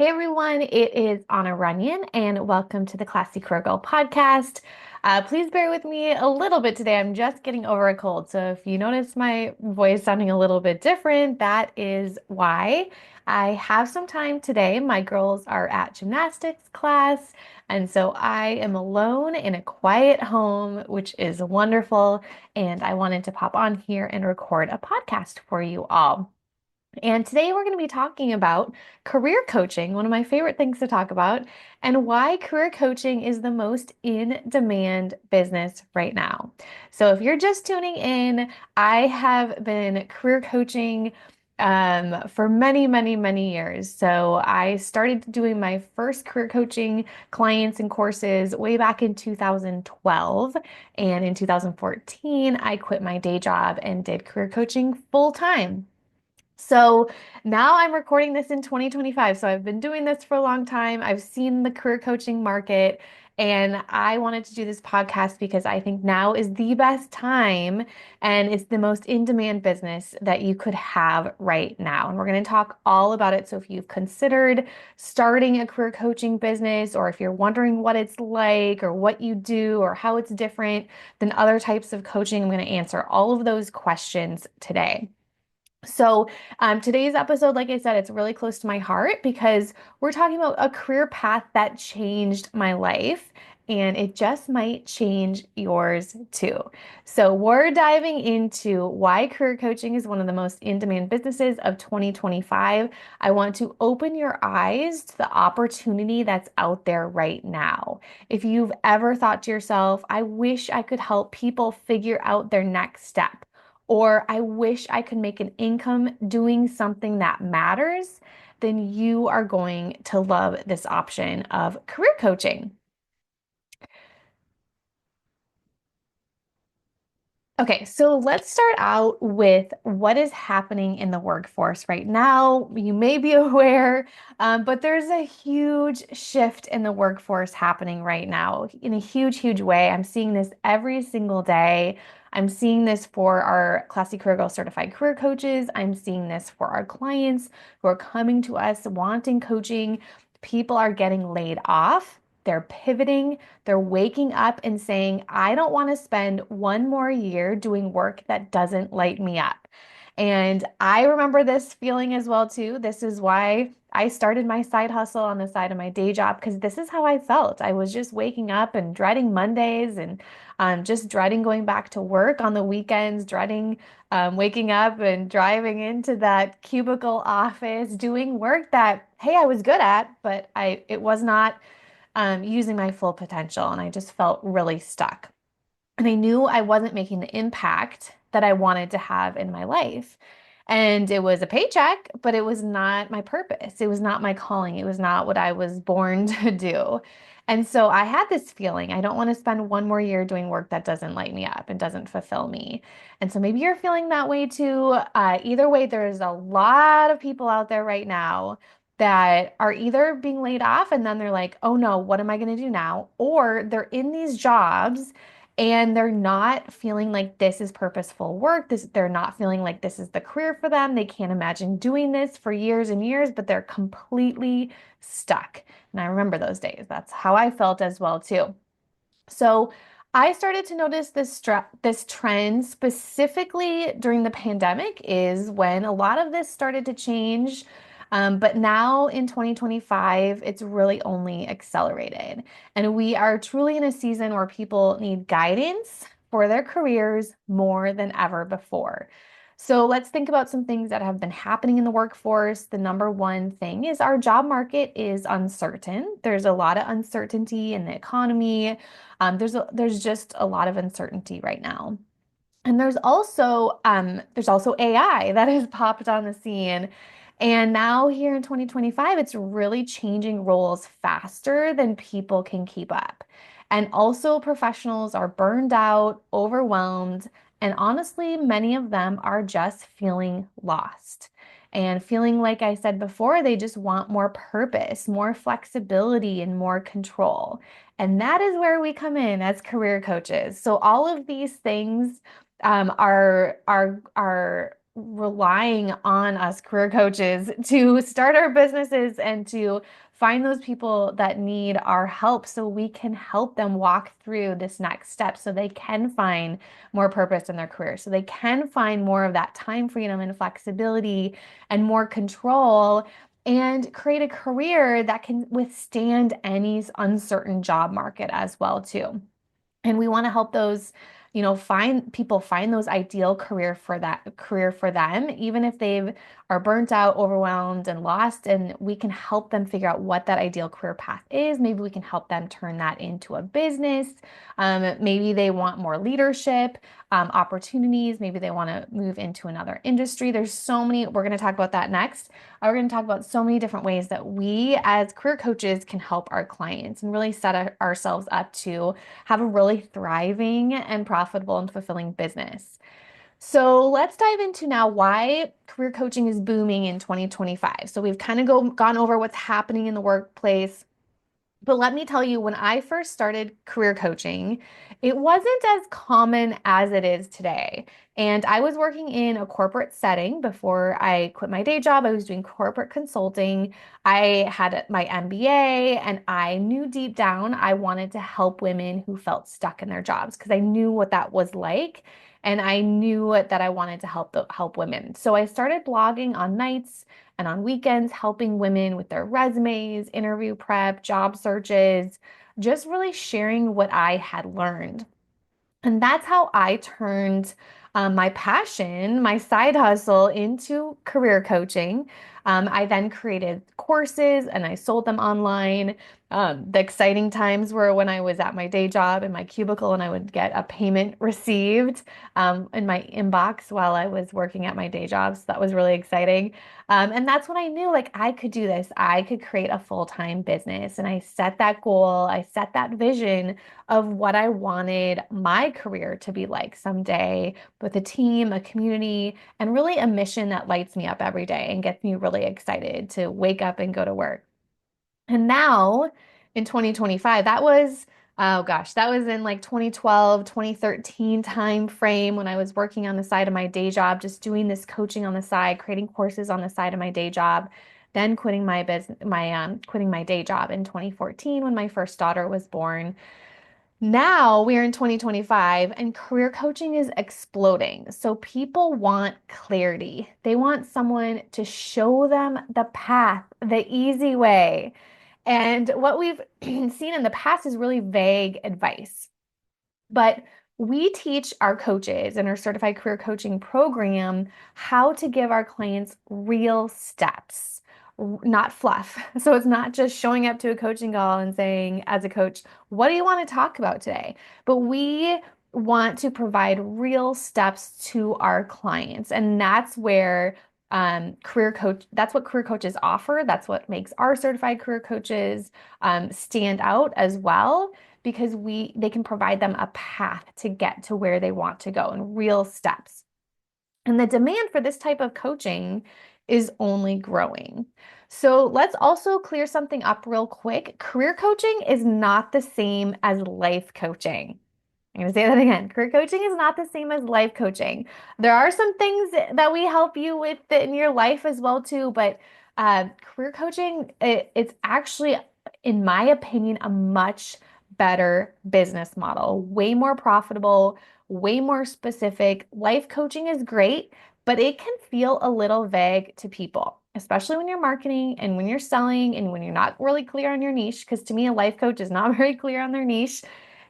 Hey everyone, it is Anna Runyon, and welcome to the Classy Career Girl podcast. Please bear with me a little bit today. I'm just getting over a cold, so if you notice my voice sounding a little bit different, that is why. I have some time today. My girls are at gymnastics class, and so I am alone in a quiet home, which is wonderful. And I wanted to pop on here and record a podcast for you all. And today we're going to be talking about career coaching, one of my favorite things to talk about, and why career coaching is the most in-demand business right now. So if you're just tuning in, I have been career coaching for many, many, many years. So I started doing my first career coaching clients and courses way back in 2012. And in 2014, I quit my day job and did career coaching full time. So now I'm recording this in 2025. So I've been doing this for a long time. I've seen the career coaching market, and I wanted to do this podcast because I think now is the best time and it's the most in-demand business that you could have right now. And we're going to talk all about it. So if you've considered starting a career coaching business, or if you're wondering what it's like or what you do or how it's different than other types of coaching, I'm going to answer all of those questions today. So, today's episode, like I said, it's really close to my heart because we're talking about a career path that changed my life, and it just might change yours too. So, we're diving into why career coaching is one of the most in-demand businesses of 2025. I want to open your eyes to the opportunity that's out there right now. If you've ever thought to yourself, I wish I could help people figure out their next step, or I wish I could make an income doing something that matters, then you are going to love this option of career coaching. Okay, so let's start out with what is happening in the workforce right now. You may be aware, but there's a huge shift in the workforce happening right now in a huge, huge way. I'm seeing this every single day. I'm seeing this for our Classy Career Girl certified career coaches. I'm seeing this for our clients who are coming to us wanting coaching. People are getting laid off. They're pivoting. They're waking up and saying, I don't want to spend one more year doing work that doesn't light me up. And I remember this feeling as well too. This is why I started my side hustle on the side of my day job, because this is how I felt. I was just waking up and dreading Mondays, and just dreading going back to work on the weekends, dreading waking up and driving into that cubicle office, doing work that, hey, I was good at, but it was not using my full potential. And I just felt really stuck. And I knew I wasn't making the impact that I wanted to have in my life. And it was a paycheck, but it was not my purpose. It was not my calling. It was not what I was born to do. And so I had this feeling I don't want to spend one more year doing work that doesn't light me up and doesn't fulfill me. And so maybe you're feeling that way too. Either way, there's a lot of people out there right now that are either being laid off and then they're like, oh no, what am I going to do now? Or they're in these jobs and they're not feeling like this is purposeful work. They're not feeling like this is the career for them. They can't imagine doing this for years and years, but they're completely stuck. And I remember those days. That's how I felt as well too. So I started to notice this trend specifically during the pandemic is when a lot of this started to change. But now in 2025, it's really only accelerated. And we are truly in a season where people need guidance for their careers more than ever before. So let's think about some things that have been happening in the workforce. The number one thing is our job market is uncertain. There's a lot of uncertainty in the economy. There's just a lot of uncertainty right now. And there's also AI that has popped on the scene. And now here in 2025, it's really changing roles faster than people can keep up. And also professionals are burned out, overwhelmed, and honestly, many of them are just feeling lost and feeling, like I said before, they just want more purpose, more flexibility, and more control. And that is where we come in as career coaches. So all of these things are relying on us career coaches to start our businesses and to find those people that need our help so we can help them walk through this next step so they can find more purpose in their career, so they can find more of that time freedom and flexibility and more control and create a career that can withstand any uncertain job market as well too. And we want to help those, find those ideal career for them, even if they are burnt out, overwhelmed, and lost. And we can help them figure out what that ideal career path is. Maybe we can help them turn that into a business. Maybe they want more leadership, opportunities. Maybe they want to move into another industry. There's so many, we're going to talk about that next. We're going to talk about so many different ways that we as career coaches can help our clients and really set ourselves up to have a really thriving and profitable and fulfilling business. So let's dive into now why career coaching is booming in 2025. So we've kind of gone over what's happening in the workplace. But let me tell you, when I first started career coaching, it wasn't as common as it is today. And I was working in a corporate setting before I quit my day job. I was doing corporate consulting. I had my MBA, and I knew deep down I wanted to help women who felt stuck in their jobs because I knew what that was like. And I knew that I wanted to help women. So I started blogging on nights and on weekends, helping women with their resumes, interview prep, job searches, just really sharing what I had learned. And that's how I turned my passion, my side hustle into career coaching. I then created courses and I sold them online. The exciting times were when I was at my day job in my cubicle and I would get a payment received in my inbox while I was working at my day job. So that was really exciting. And that's when I knew like I could do this. I could create a full-time business. And I set that goal, I set that vision of what I wanted my career to be like someday with a team, a community, and really a mission that lights me up every day and gets me really excited to wake up and go to work. And now in 2025, oh gosh, that was in like 2012, 2013 time frame when I was working on the side of my day job, just doing this coaching on the side, creating courses on the side of my day job, then quitting my day job in 2014 when my first daughter was born. Now we're in 2025 and career coaching is exploding. So people want clarity. They want someone to show them the path, the easy way. And what we've seen in the past is really vague advice. But we teach our coaches in our certified career coaching program how to give our clients real steps, not fluff. So it's not just showing up to a coaching call and saying, as a coach, what do you want to talk about today? But we want to provide real steps to our clients. And that's what career coaches offer. That's what makes our certified career coaches stand out as well because they can provide them a path to get to where they want to go and real steps. And the demand for this type of coaching is only growing. So let's also clear something up real quick. Career coaching is not the same as life coaching. I'm going to say that again. Career coaching is not the same as life coaching. There are some things that we help you with in your life as well too, but career coaching, it's actually, in my opinion, a much better business model, way more profitable, way more specific. Life coaching is great, but it can feel a little vague to people, especially when you're marketing and when you're selling and when you're not really clear on your niche. Because to me, a life coach is not very clear on their niche.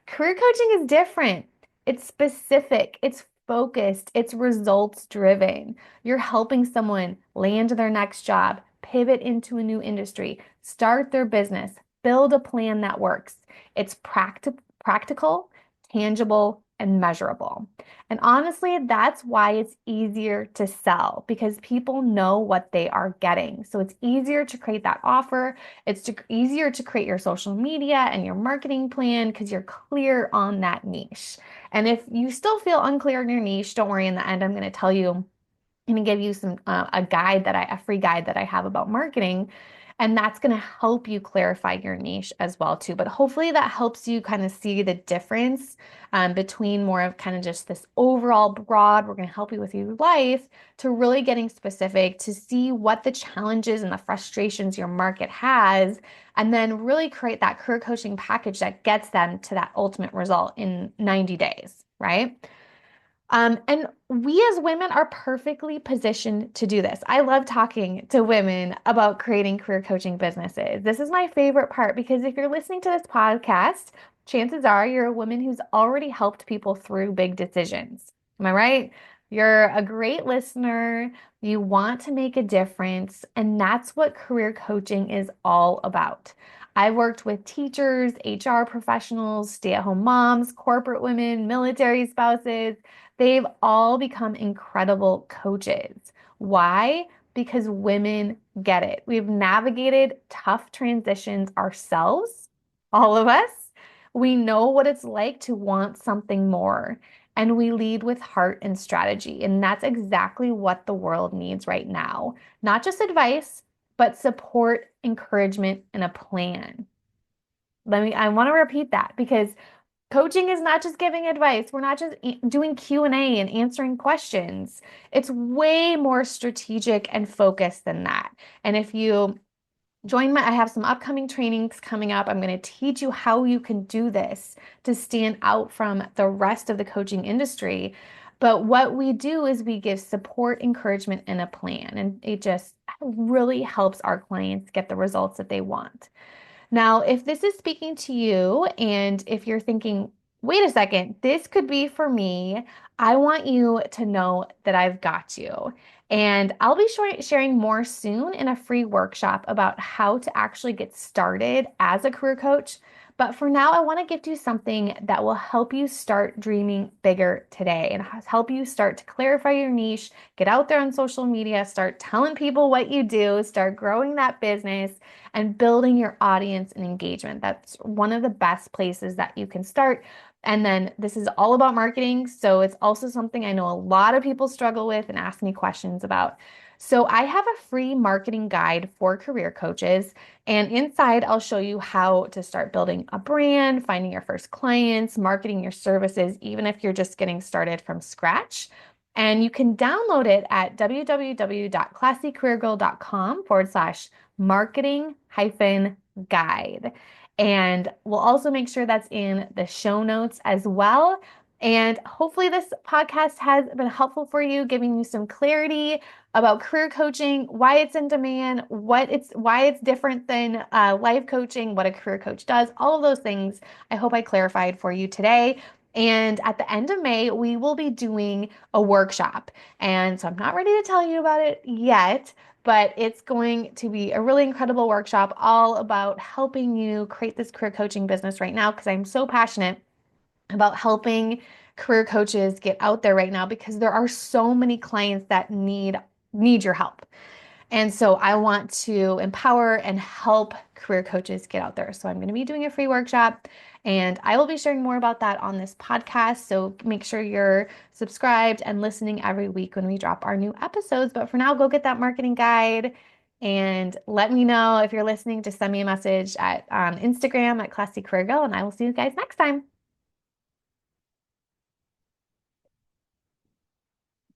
Career coaching is different. It's specific, it's focused, it's results driven. You're helping someone land their next job, pivot into a new industry, start their business, build a plan that works. It's practical, tangible, and measurable. And honestly, that's why it's easier to sell because people know what they are getting. So it's easier to create that offer. Easier to create your social media and your marketing plan because you're clear on that niche. And if you still feel unclear in your niche, don't worry. In the end, I'm going to tell you, I'm going to give you a free guide that I have about marketing. And that's going to help you clarify your niche as well too. But hopefully that helps you kind of see the difference between more of kind of just this overall broad, we're going to help you with your life, to really getting specific to see what the challenges and the frustrations your market has, and then really create that career coaching package that gets them to that ultimate result in 90 days, right? And we as women are perfectly positioned to do this. I love talking to women about creating career coaching businesses. This is my favorite part because if you're listening to this podcast, chances are you're a woman who's already helped people through big decisions. Am I right? You're a great listener. You want to make a difference. And that's what career coaching is all about. I worked with teachers, HR professionals, stay-at-home moms, corporate women, military spouses. They've all become incredible coaches. Why? Because women get it. We've navigated tough transitions ourselves, all of us. We know what it's like to want something more, and we lead with heart and strategy. And that's exactly what the world needs right now. Not just advice, but support, encouragement, and a plan. I want to repeat that because coaching is not just giving advice. We're not just doing Q&A and answering questions. It's way more strategic and focused than that. And if you I have some upcoming trainings coming up. I'm going to teach you how you can do this to stand out from the rest of the coaching industry. But what we do is we give support, encouragement, and a plan. And it just really helps our clients get the results that they want. Now, if this is speaking to you and if you're thinking, wait a second, this could be for me, I want you to know that I've got you. And I'll be sharing more soon in a free workshop about how to actually get started as a career coach. But for now, I want to give you something that will help you start dreaming bigger today and help you start to clarify your niche, get out there on social media, start telling people what you do, start growing that business and building your audience and engagement. That's one of the best places that you can start. And then this is all about marketing. So it's also something I know a lot of people struggle with and ask me questions about. So I have a free marketing guide for career coaches. And inside, I'll show you how to start building a brand, finding your first clients, marketing your services, even if you're just getting started from scratch. And you can download it at www.classycareergirl.com/marketing-guide. And we'll also make sure that's in the show notes as well. And hopefully this podcast has been helpful for you, giving you some clarity about career coaching, why it's in demand, why it's different than life coaching, what a career coach does, all of those things. I hope I clarified for you today. And at the end of May, we will be doing a workshop. And so I'm not ready to tell you about it yet, but it's going to be a really incredible workshop all about helping you create this career coaching business right now because I'm so passionate about helping career coaches get out there right now because there are so many clients that need your help. And so I want to empower and help career coaches get out there. So I'm going to be doing a free workshop and I will be sharing more about that on this podcast. So make sure you're subscribed and listening every week when we drop our new episodes. But for now, go get that marketing guide and let me know if you're listening. Just send me a message at Instagram at Classy Career Girl, and I will see you guys next time.